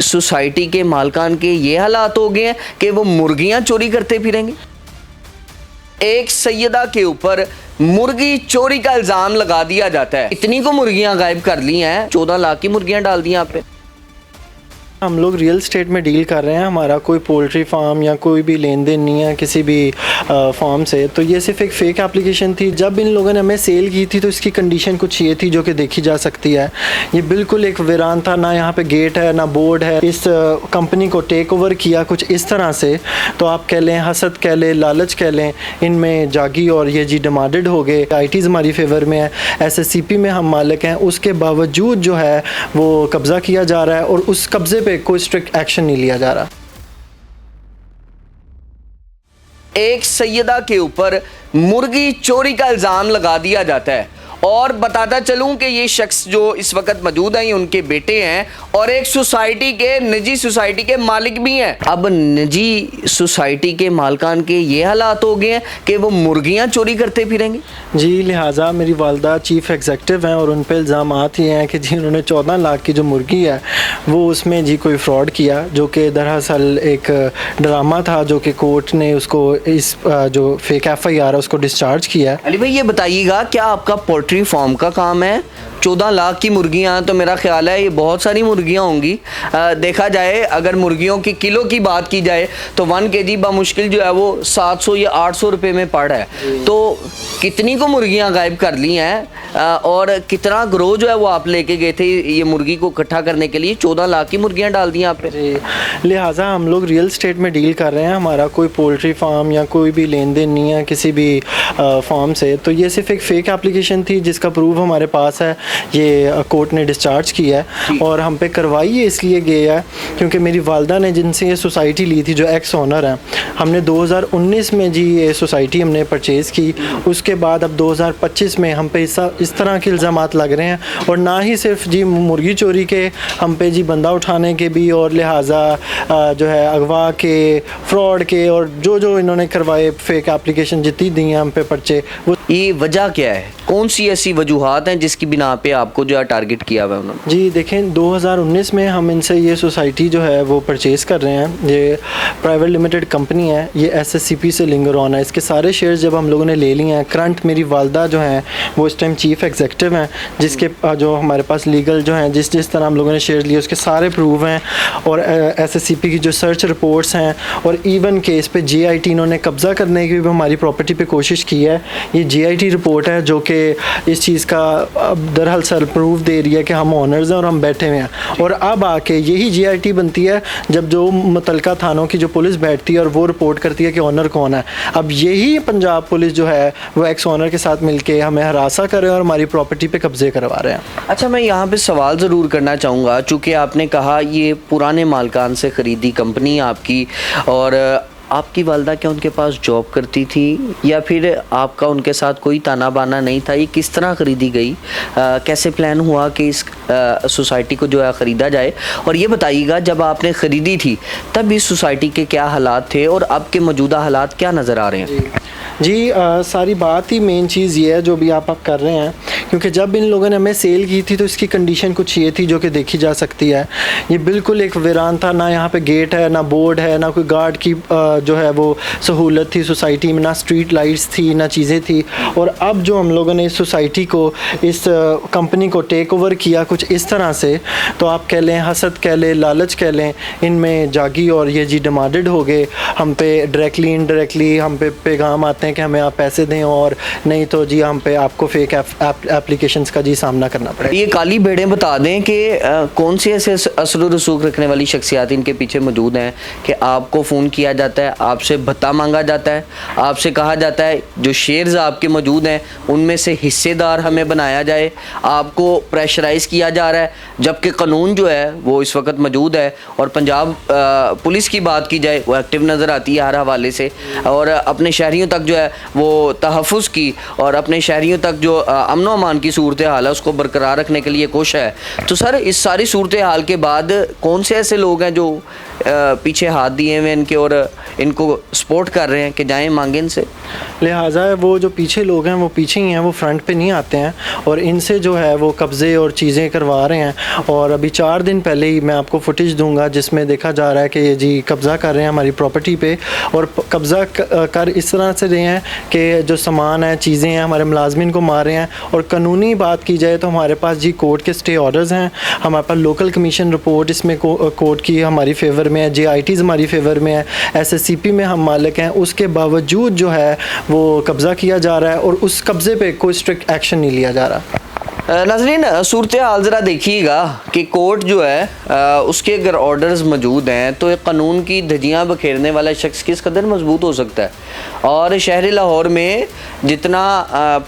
Society के मालकान के ये हालात हो गए हैं कि वो मुर्गियां चोरी करते फिरेंगे। एक सैयदा के ऊपर मुर्गी चोरी का इल्जाम लगा दिया जाता है। इतनी को मुर्गियां गायब कर ली हैं, 14 लाख की मुर्गियां डाल दी आप पे। हम लोग रियल स्टेट में डील कर रहे हैं, हमारा कोई पोल्ट्री फार्म या कोई भी लेन देन नहीं है किसी भी फार्म से। तो ये सिर्फ एक फ़ेक एप्लीकेशन थी। जब इन लोगों ने हमें सेल की थी तो इसकी कंडीशन कुछ ये थी जो कि देखी जा सकती है। ये बिल्कुल एक वीरान था, ना यहाँ पे गेट है ना बोर्ड है। इस कंपनी को टेक ओवर किया कुछ इस तरह से, तो आप कह लें हसद कह लें लालच कह लें, इनमें जागी और ये जी डिमांडेड हो गए। ITs हमारी फेवर में है, SSCP में हम मालिक हैं, उसके बावजूद जो है वो कब्ज़ा किया जा रहा है और उस कब्ज़े पे कोई स्ट्रिक्ट एक्शन नहीं लिया जा रहा। एक सैयदा के ऊपर मुर्गी चोरी का इल्जाम लगा दिया जाता है और बताता चलूं कि ये शख्स जो इस वक्त मौजूद हैं ये उनके बेटे हैं और एक सोसाइटी के निजी सोसाइटी के मालिक भी हैं। अब निजी सोसाइटी के मालकान के ये हालात हो गए हैं कि वो मुर्गियां चोरी करते फिरेंगे। जी, लिहाजा मेरी वालदा चीफ़ एग्जेक्टिव हैं और उन पर इल्ज़ाम ये हैं कि जी उन्होंने 14 लाख की जो मुर्गी है वो उसमें जी कोई फ्रॉड किया, जो कि दरअसल एक ड्रामा था जो कि कोर्ट ने उसको इस जो फेक FIR है उसको डिस्चार्ज किया। अली भाई ये बताइएगा, क्या आपका पोल्ट्री फार्म का काम है? 14 लाख की मुर्गियां, तो मेरा ख्याल है ये बहुत सारी मुर्गियां होंगी। देखा जाए अगर मुर्गियों की किलो की बात की जाए तो 1 kg बामुश्किल जो है वो 700 या 800 रुपये में पड़ है। तो कितनी को मुर्गियां गायब कर ली हैं और कितना ग्रो जो है वो आप लेके गए थे ये मुर्गी को इकट्ठा करने के लिए? 14 लाख की मुर्गियां डाल दी आप पे। लिहाजा हम लोग रियल स्टेट में डील कर रहे हैं, हमारा कोई पोल्ट्री फार्म या कोई भी लेन देन नहीं है किसी भी फार्म से। तो ये सिर्फ एक फ़ेक एप्लीकेशन थी जिसका प्रूफ हमारे पास है, ये कोर्ट ने डिस्चार्ज किया है और हम पे करवाई ये इसलिए गई है क्योंकि मेरी वालदा ने जिनसे ये सोसाइटी ली थी जो एक्स ओनर हैं, हमने 2019 में जी ये सोसाइटी हमने परचेज़ की। उसके बाद अब 2025 में हम पे इस तरह के इल्ज़ामात लग रहे हैं और ना ही सिर्फ जी मुर्गी चोरी के, हम पे जी बंदा उठाने के भी और लिहाजा जो है अगवा के, फ्रॉड के और जो इन्होंने करवाए फेक एप्लीकेशन जितनी दी हैं हम पे पर्चे। वो ये वजह क्या है? कौन सी ऐसी वजूहात हैं जिसकी बिना पे आपको जो है टारगेट किया हुआ है उन्होंने? जी देखें, 2019 में हम इनसे ये सोसाइटी जो है वो परचेज़ कर रहे हैं। ये प्राइवेट लिमिटेड कंपनी है, ये SSCP से लिंगर ऑन है। इसके सारे शेयर्स जब हम लोगों ने ले लिए हैं, करंट मेरी वालदा जो हैं वो इस टाइम चीफ़ एग्जेक्टिव हैं, जिसके जो हमारे पास लीगल जो हैं जिस तरह हम लोगों ने शेयर्स लिए उसके सारे प्रूफ हैं और SSCP की जो सर्च रिपोर्ट्स हैं और इवन केस पे GIT इन्होंने कब्ज़ा करने की भी हमारी प्रॉपर्टी पे कोशिश की है। ये GIT रिपोर्ट है जो कि इस चीज़ का दरअसल प्रूफ दे रही है कि हम ऑनर्स हैं और हम बैठे हुए हैं। और अब आके यही GIT बनती है जब जो मुतलका थानों की जो पुलिस बैठती है और वो रिपोर्ट करती है कि ऑनर कौन है। अब यही पंजाब पुलिस जो है वो एक्स ऑनर के साथ मिलके हमें हरासा कर रहे हैं और हमारी प्रॉपर्टी पे कब्जे करवा रहे हैं। अच्छा, मैं यहाँ पे सवाल ज़रूर करना चाहूँगा, चूँकि आपने कहा ये पुराने मालकान से ख़रीदी कंपनी आपकी और आपकी वालदा क्या उनके पास जॉब करती थी या फिर आपका उनके साथ कोई ताना बाना नहीं था? ये किस तरह ख़रीदी गई? कैसे प्लान हुआ कि इस सोसाइटी को जो है ख़रीदा जाए? और ये बताइएगा, जब आपने ख़रीदी थी तब इस सोसाइटी के क्या हालात थे और अब के मौजूदा हालात क्या नज़र आ रहे हैं? जी सारी बात ही मेन चीज़ ये है जो भी आप कर रहे हैं, क्योंकि जब इन लोगों ने हमें सेल की थी तो इसकी कंडीशन कुछ ये थी जो कि देखी जा सकती है। ये बिल्कुल एक वीरान था, ना यहाँ पे गेट है ना बोर्ड है, ना कोई गार्ड की जो है वो सहूलत थी सोसाइटी में, ना स्ट्रीट लाइट्स थी ना चीज़ें थी। और अब जो हम लोगों ने इस सोसाइटी को, इस कंपनी को टेक ओवर किया कुछ इस तरह से, तो आप कह लें हसद कह लें लालच कह लें, इनमें जागी और ये जी डिमांडेड हो गए। हम पे डायरेक्टली इनडायरेक्टली हम पे पैगाम आते हैं कि हमें आप पैसे दें और नहीं तो जी हम पे आपको फेक एप्लीकेशंस का जी सामना करना पड़ेगा। ये काली भेड़ें बता दें कि कौन सी ऐसे असर व रसूख रखने वाली शख्सियात इनके पीछे मौजूद हैं कि आपको फ़ोन किया जाता है, आपसे भत्ता मांगा जाता है, आपसे कहा जाता है जो शेयर्स आपके मौजूद हैं उनमें से हिस्सेदार हमें बनाया जाए, आपको प्रेशराइज़ किया जा रहा है, जबकि कानून जो है वो इस वक्त मौजूद है और पंजाब पुलिस की बात की जाए वो एक्टिव नज़र आती है हर हवाले से और अपने शहरियों तक जो है वो तहफ़्फ़ुज़ की और अपने शहरियों तक जो अमन अमान की सूरत हाल है उसको बरकरार रखने के लिए कोशिश है। तो सर, इस सारी सूरत हाल के बाद कौन से ऐसे लोग हैं जो पीछे हाथ दिए हुए इनके और इनको सपोर्ट कर रहे हैं कि जाएं मांगे इनसे? लिहाजा वो जो पीछे लोग हैं वो पीछे ही हैं, वो फ्रंट पे नहीं आते हैं और इनसे जो है वो कब्ज़े और चीज़ें करवा रहे हैं। और अभी 4 दिन पहले ही मैं आपको फुटेज दूंगा जिसमें देखा जा रहा है कि ये जी कब्ज़ा कर रहे हैं हमारी प्रॉपर्टी पे, और कब्ज़ा कर इस तरह से रहे हैं कि जो सामान है, चीज़ें हैं, हमारे मुलाजमिन को मार रहे हैं। और कानूनी बात की जाए तो हमारे पास जी कोर्ट के स्टे ऑर्डर्स हैं, हमारे पास लोकल कमीशन रिपोर्ट इसमें कोर्ट की हमारी फेवर में है, JITs हमारी फेवर में है, SSCP में हम मालिक हैं। उसके बावजूद जो है वो कब्ज़ा किया जा रहा है और उस कब्ज़े पे कोई स्ट्रिक्ट एक्शन नहीं लिया जा रहा। नाज़रीन, सूरत हाल ज़रा देखिएगा कि कोर्ट जो है उसके अगर ऑर्डर्स मौजूद हैं तो एक कानून की धज्जियाँ बखेरने वाला शख्स किस कदर मजबूत हो सकता है। और शहर लाहौर में जितना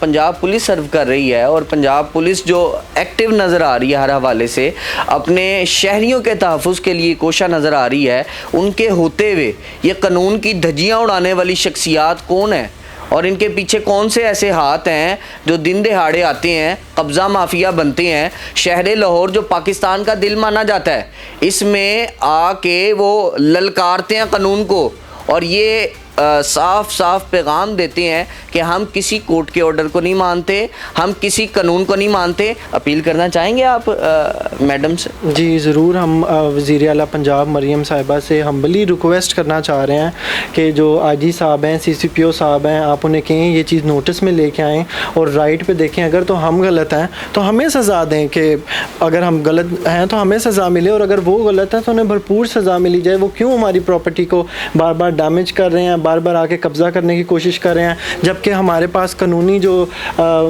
पंजाब पुलिस सर्व कर रही है और पंजाब पुलिस जो एक्टिव नज़र आ रही है हर हवाले से, अपने शहरियों के तहफ़्फ़ुज़ के लिए कोशा नज़र आ रही है, उनके होते हुए ये कानून की धज्जियाँ उड़ाने वाली शख्सियात कौन है और इनके पीछे कौन से ऐसे हाथ हैं जो दिन दहाड़े आते हैं, कब्ज़ा माफिया बनते हैं। शहर लाहौर जो पाकिस्तान का दिल माना जाता है, इसमें आके वो ललकारते हैं कानून को और ये साफ साफ पैगाम देते हैं कि हम किसी कोर्ट के ऑर्डर को नहीं मानते, हम किसी कानून को नहीं मानते। अपील करना चाहेंगे आप मैडम से? जी ज़रूर, हम वज़ीर आला पंजाब मरियम साहिबा से हम्बली रिक्वेस्ट करना चाह रहे हैं कि जो IG साहब हैं, CCPO साहब हैं, आप उन्हें कहें ये चीज़ नोटिस में लेके आएँ और राइट पे देखें। अगर तो हम गलत हैं तो हमें सज़ा दें, कि अगर हम गलत हैं तो हमें सज़ा मिले, और अगर वो गलत हैं तो उन्हें भरपूर सज़ा मिली जाए। वो क्यों हमारी प्रॉपर्टी को बार बार डैमेज कर रहे हैं, बार बार आके कब्ज़ा करने की कोशिश कर रहे हैं, जबकि हमारे पास कानूनी जो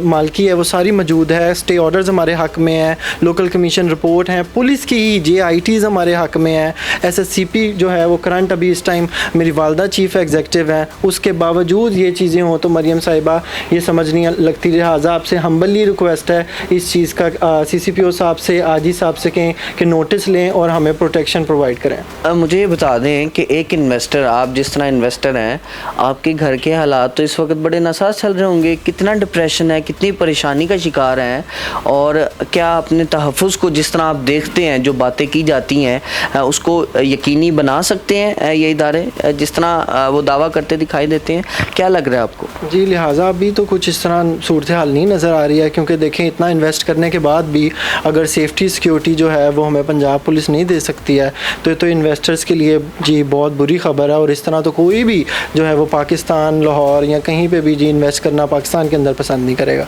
मालकी है वो सारी मौजूद है। स्टे ऑर्डर्स हमारे हक़ में है, लोकल कमीशन रिपोर्ट हैं, पुलिस की ही JITs हमारे हक़ में है, SSCP जो है वो करंट अभी इस टाइम मेरी वालदा चीफ़ एग्जेक्टिव हैं। उसके बावजूद ये चीज़ें हों तो मरियम साहिबा ये समझ नहीं लगती। लिहाजा आपसे हम्बली रिक्वेस्ट है इस चीज़ का, CCPO साहब से, IG साहब से कहें कि नोटिस लें और हमें प्रोटेक्शन प्रोवाइड करें। मुझे ये बता दें कि एक इन्वेस्टर, आप जिस तरह इन्वेस्टर हैं, आपके घर के हालात तो इस वक्त बड़े नासाज चल रहे होंगे। कितना डिप्रेशन है, कितनी परेशानी का शिकार हैं, और क्या अपने तहफ़्फ़ुज़ को जिस तरह आप देखते हैं जो बातें की जाती हैं उसको यकीनी बना सकते हैं ये इदारे जिस तरह वो दावा करते दिखाई देते हैं? क्या लग रहा है आपको? जी, लिहाजा अभी तो कुछ इस तरह सूरत हाल नहीं नज़र आ रही है, क्योंकि देखें इतना इन्वेस्ट करने के बाद भी अगर सेफ्टी सिक्योरिटी जो है वो हमें पंजाब पुलिस नहीं दे सकती है तो इन्वेस्टर्स के लिए जी बहुत बुरी खबर है। और इस तरह तो कोई भी जो है वो पाकिस्तान, लाहौर या कहीं पे भी जी इन्वेस्ट करना पाकिस्तान के अंदर पसंद नहीं करेगा।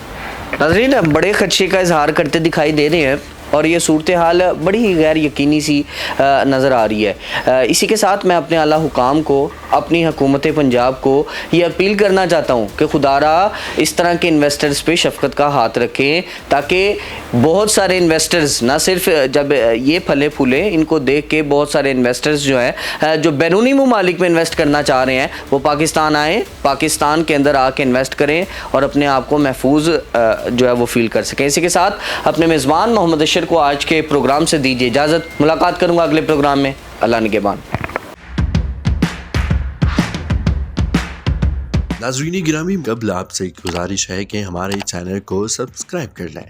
नाज़रीन, बड़े खदशे का इजहार करते दिखाई दे रहे हैं और ये सूरत हाल बड़ी ही गैर यकीनी सी नज़र आ रही है। इसी के साथ मैं अपने आला हुकाम को, अपनी हुकूमत पंजाब को ये अपील करना चाहता हूँ कि खुदारा इस तरह के इन्वेस्टर्स पे शफ़क़त का हाथ रखें, ताकि बहुत सारे इन्वेस्टर्स ना सिर्फ जब ये फले फूले, इनको देख के बहुत सारे इन्वेस्टर्स जो हैं जो बैरूनी ममालिक में इन्वेस्ट करना चाह रहे हैं वो पाकिस्तान आएँ, पाकिस्तान के अंदर आके इन्वेस्ट करें और अपने आप को महफूज जो है वो फील कर सकें। इसी के साथ अपने मेज़बान मोहम्मद अशर को आज के प्रोग्राम से दीजिए इजाज़त। मुलाकात करूँगा अगले प्रोग्राम में। अल्लाह निगहबान। नाज़रीन गिरामी, कबल आपसे एक गुजारिश है कि हमारे चैनल को सब्सक्राइब कर लें।